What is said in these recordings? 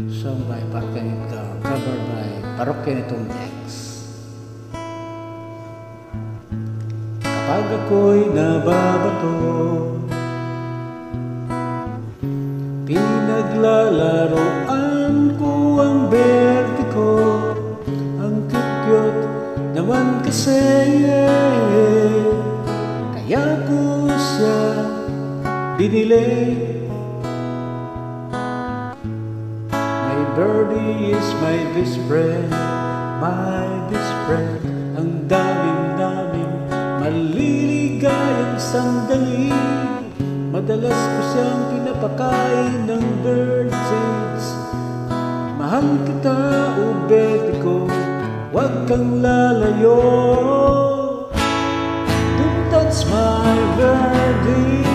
Song by Parkenito, cover by Parokya X. Kapag ako'y nababato, pinaglalaroan ko ang berde ko. Ang cute naman kasi, kaya ko siya binili. My birdie is my best friend, my best friend. Ang daming maliligayang sandali. Madalas ko siyang pinapakain ng birdseeds. Mahal kita, o bebe ko, huwag kang lalayo. Don't touch my birdie.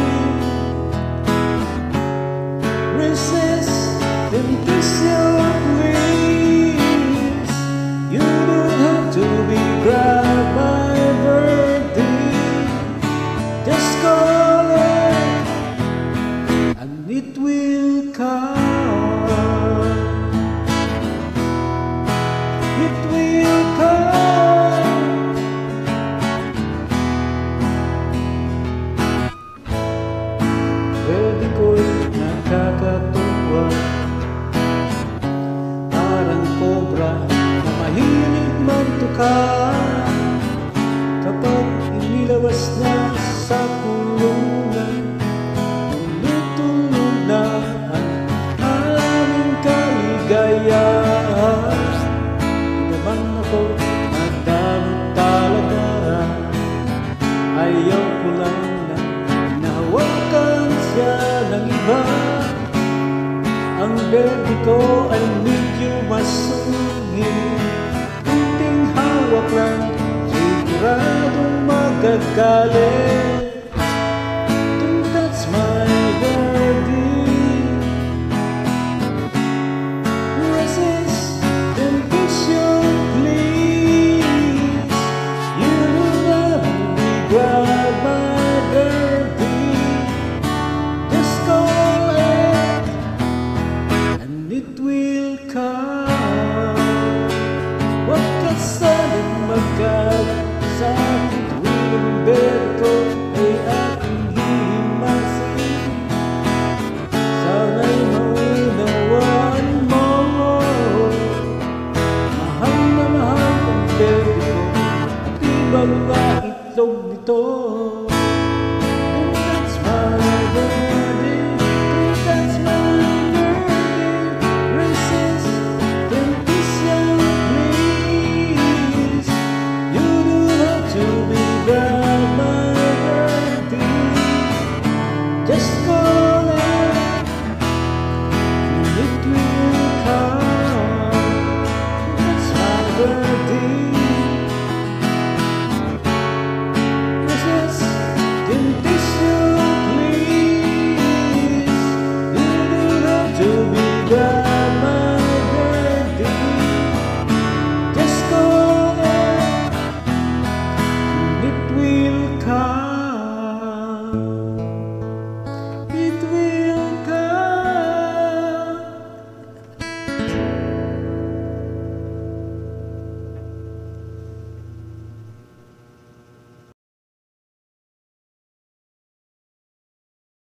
Resist and kiss your please. You don't have to be grabbed by birdie. Just call it and it will come. It will come. Pwede ko'y nakakatuwa, parang cobra na mahilig magtuka. Kapag inilabas na sa kulungan, tuloy-tuloy na ang aming kaligayahan. Di naman ako nadamot talaga, ayaw ko lang na nahawakan siya ng iba. Ang berde ko ay medyo masungit, kunting hawak lang, siguradong magagalit.